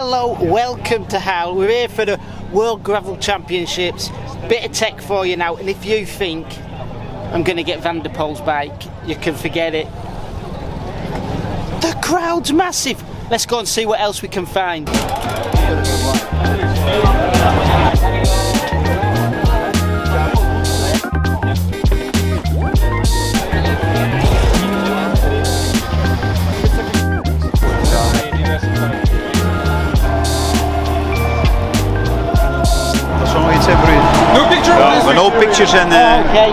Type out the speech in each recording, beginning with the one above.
Hello, welcome to Hull. We're here for the World Gravel Championships. Bit of tech for you now, and if you think I'm going to get Van der Poel's bike, you can forget it. The crowd's massive. Let's go and see what else we can find. No pictures and okay.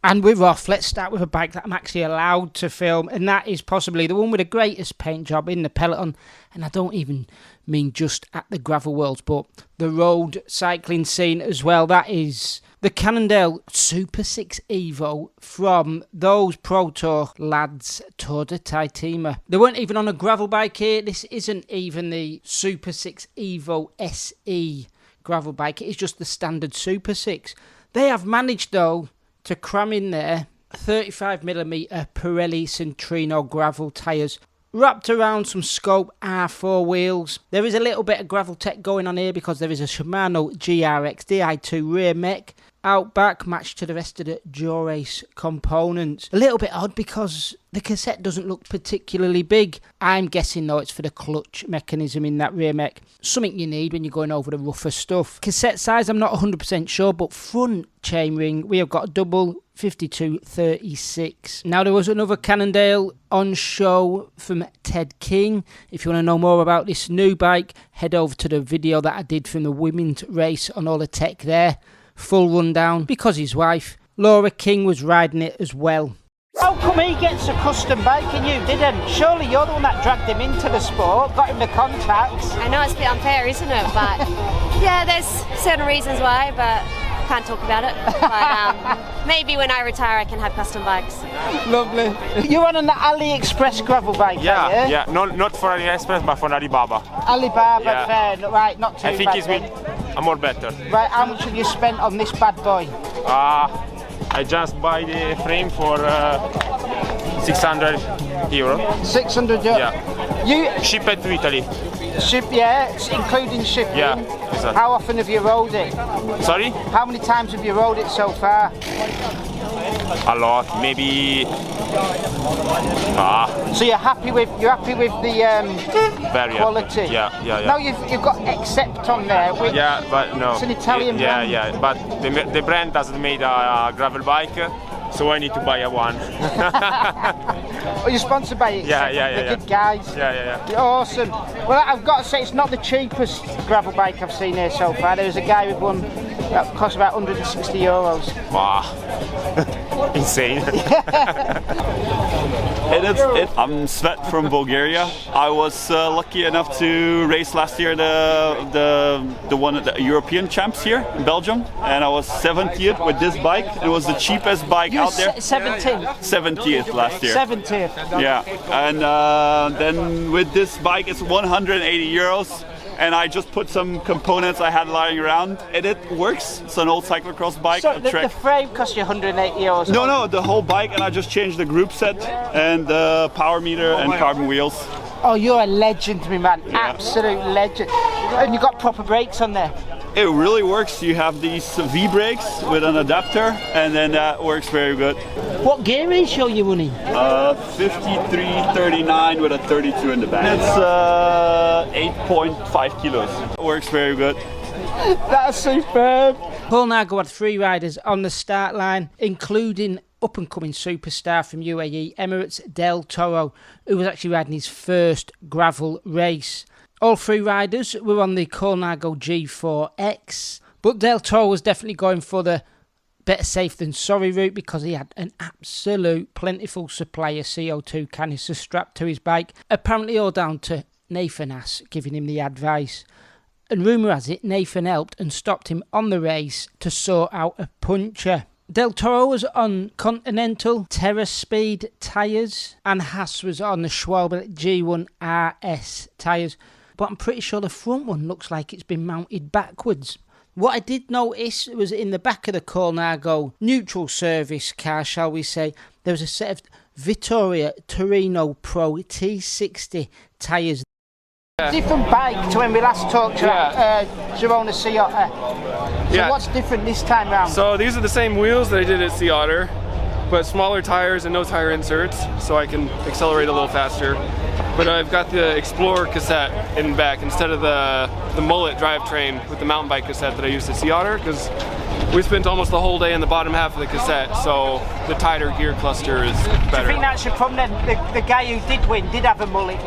And we're off. Let's start with a bike that I'm actually allowed to film, and that is possibly the one with the greatest paint job in the peloton. And I don't even mean just at the gravel worlds, but the road cycling scene as well. That is the Cannondale Super 6 Evo from those Pro Tour lads, Tour de Titema. They weren't even on a gravel bike here. This isn't even the Super 6 Evo SE gravel bike. It is just the standard Super 6. They have managed though to cram in there 35mm Pirelli Centrino gravel tyres wrapped around some Scope R4 wheels. There is a little bit of gravel tech going on here because there is a Shimano GRX Di2 rear mech out back matched to the rest of the Dura-Ace components. A little bit odd because the cassette doesn't look particularly big. I'm guessing though it's for the clutch mechanism in that rear mech. Something you need when you're going over the rougher stuff. Cassette size I'm not 100% sure, but front chainring we have got a double 5236. Now there was another Cannondale on show from Ted King. If you want to know more about this new bike, head over to the video that I did from the women's race on all the tech there. Full rundown because his wife Laura King was riding it as well. How come he gets a custom bike and you didn't? Surely you're the one that dragged him into the sport, got him the contacts. I know it's a bit unfair, isn't it? But yeah, there's certain reasons why, but can't talk about it. But maybe when I retire I can have custom bikes. Lovely. You're on an Aliexpress gravel bike, yeah, yeah. Not for Aliexpress, but for Alibaba. Alibaba, yeah. Fair. Right, not too bad. I think it's more better. Right, how much have you spent on this bad boy? I just buy the frame for 600 euro. 600 euro? Yeah. You ship it to Italy. Ship, yeah, including shipping. Yeah, exactly. How often have you rode it? Sorry? How many times have you rode it so far? A lot, maybe. So you're happy with the quality? Yeah. Now you've got Accept on there. Yeah, but no. It's an Italian brand. Yeah, but the brand doesn't make a gravel bike, so I need to buy a one. Are you sponsored by it? Yeah. They're good guys. Yeah. You're awesome. Well, I've got to say it's not the cheapest gravel bike I've seen here so far. There's a guy with one that costs about 160 euros. Wow. Insane. I'm Svet from Bulgaria. I was lucky enough to race last year the European champs here in Belgium, and I was 70th with this bike. It was the cheapest bike out there. 70th last year. 70th. Yeah, and then with this bike it's 180 euros. And I just put some components I had lying around, and it works. It's an old cyclocross bike. So the frame cost you 180 euros? No, the whole bike, and I just changed the group set and the power meter and carbon wheels. Oh, you're a legend, me man. Yeah. Absolute legend. And you got proper brakes on there? It really works. You have these V brakes with an adapter, and then that works very good. What gear ratio are you running? 53-39 with a 32 in the back. It's 8.5 kilos. It works very good. That's superb. Cannondale had 3 riders on the start line, including up-and-coming superstar from UAE, Emirates Del Toro, who was actually riding his first gravel race. All 3 riders were on the Cannondale G4X, but Del Toro was definitely going for the better safe than sorry route because he had an absolute plentiful supply of CO2 canisters strapped to his bike, apparently all down to Nathan Ass giving him the advice. And rumour has it Nathan helped and stopped him on the race to sort out a puncture. Del Toro was on Continental Terra Speed tyres and Haas was on the Schwalbe G1 RS tyres. But I'm pretty sure the front one looks like it's been mounted backwards. What I did notice was in the back of the Cannondale neutral service car, shall we say, there was a set of Vittoria Torino Pro T60 tyres. Different bike to when we last talked about Girona Sea Otter. So what's different this time round? So these are the same wheels that I did at Sea Otter, but smaller tires and no tire inserts, so I can accelerate a little faster. But I've got the Explorer cassette in back instead of the mullet drivetrain with the mountain bike cassette that I used at Sea Otter, because we spent almost the whole day in the bottom half of the cassette, so the tighter gear cluster is better. Do you think that's your problem then? The guy who did win did have a mullet.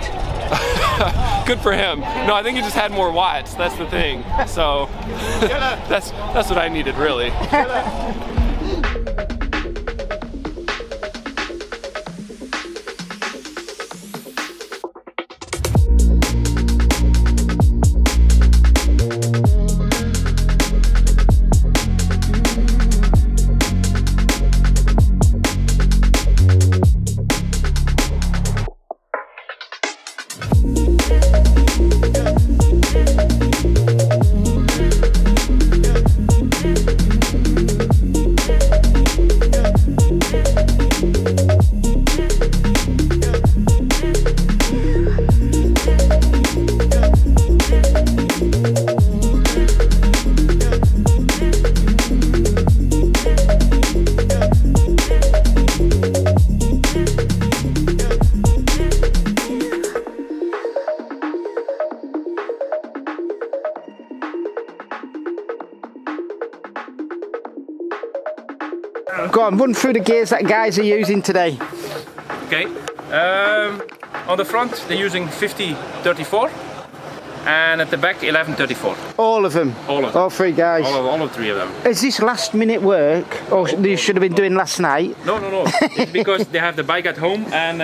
Good for him. No, I think he just had more watts, that's the thing. So that's what I needed, really. Go on, run through the gears that guys are using today. Okay, on the front they're using 50-34 and at the back 11-34. All of them? All of them. All three guys? All of three of them. Is this last minute work or you should have been doing last night? No. It's because they have the bike at home and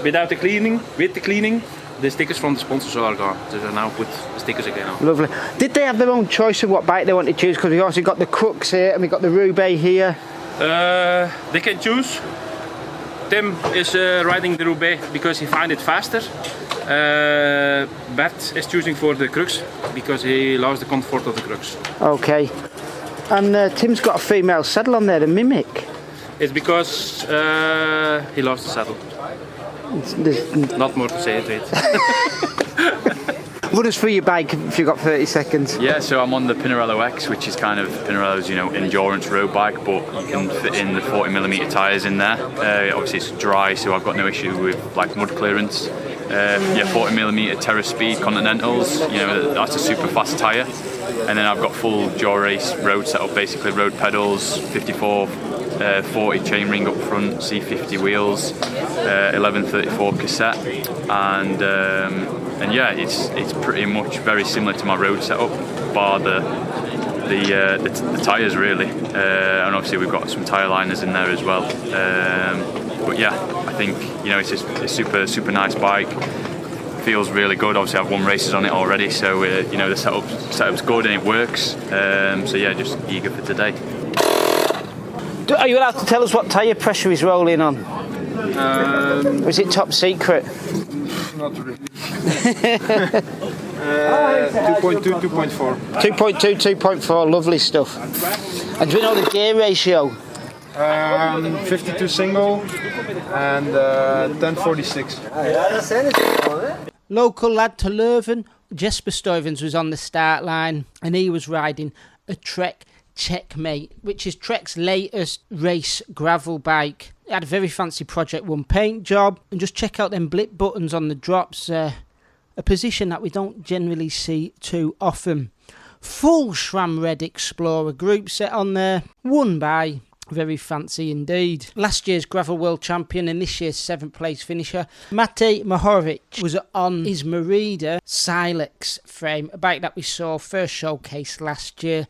with the cleaning, the stickers from the sponsors are gone. So they now put the stickers again on. Lovely. Did they have their own choice of what bike they want to choose? Because we also got the Crux here and we got the Roubaix here. They can choose. Tim is riding the Roubaix because he finds it faster. Bert is choosing for the Crux because he loves the comfort of the Crux. Okay. And Tim's got a female saddle on there, the Mimic. It's because he loves the saddle. Not more to say to it. Run us through your bike if you've got 30 seconds. Yeah, so I'm on the Pinarello X, which is kind of Pinarello's, endurance road bike, but you can fit in the 40mm tyres in there. Obviously it's dry, so I've got no issue with mud clearance. 40mm Terra Speed Continentals, that's a super fast tyre. And then I've got full Jaw Race road setup, basically road pedals, 54 40 chainring up front, C50 wheels, 1134 cassette, and yeah, it's pretty much very similar to my road setup, bar the tyres really, and obviously we've got some tyre liners in there as well. But yeah, I think it's a super nice bike. Feels really good. Obviously, I've won races on it already, so the setup's good and it works. So yeah, just eager for today. Are you allowed to tell us what tyre pressure is rolling on? Or is it top secret? Not really. 2.2, 2.4. 2.2, 2.4, lovely stuff. And do we know the gear ratio? 52 single and 1046. Local lad to Leuven, Jesper Stuyvens was on the start line and he was riding a Trek Checkmate, which is Trek's latest race gravel bike. It had a very fancy Project 1 paint job, and just check out them blip buttons on the drops, a position that we don't generally see too often. Full SRAM Red Explorer group set on there, won by very fancy indeed. Last year's Gravel World Champion and this year's 7th place finisher, Matej Mohoric, was on his Merida Silex frame, a bike that we saw first showcased last year.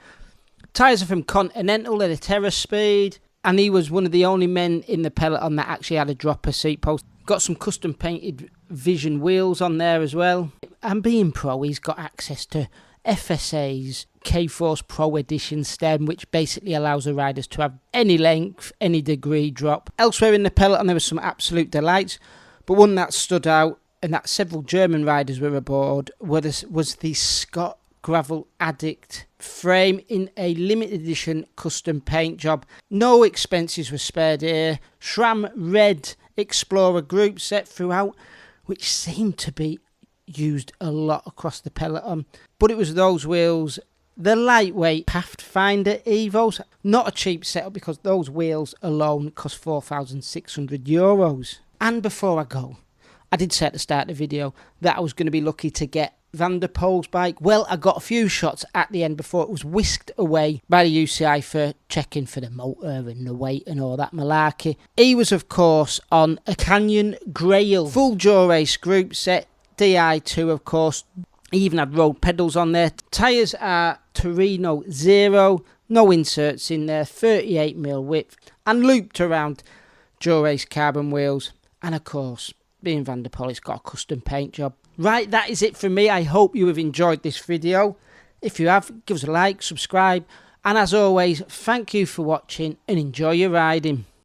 Tyres are from Continental at a Terra Speed, and he was one of the only men in the peloton that actually had a dropper seat post. Got some custom painted Vision wheels on there as well. And being pro, he's got access to FSA's K-Force Pro Edition stem, which basically allows the riders to have any length, any degree drop. Elsewhere in the peloton there was some absolute delights, but one that stood out and that several German riders were aboard was the Scott Gravel Addict frame in a limited edition custom paint job. No expenses were spared here. SRAM Red Explorer group set throughout, which seemed to be used a lot across the peloton. But it was those wheels, the lightweight Pathfinder Evos. Not a cheap setup because those wheels alone cost €4,600. And before I go, I did say at the start of the video that I was going to be lucky to get Van der Poel's bike. Well, I got a few shots at the end before it was whisked away by the UCI for checking for the motor and the weight and all that malarkey. He was, of course, on a Canyon Grail full jaw race group set, DI2, of course. He even had road pedals on there. Tyres are Torino 0, no inserts in there, 38mm width, and looped around jaw race carbon wheels. And of course, being Van der Poel, it's got a custom paint job. Right, that is it from me. I hope you have enjoyed this video. If you have, give us a like, subscribe, and as always, thank you for watching and enjoy your riding.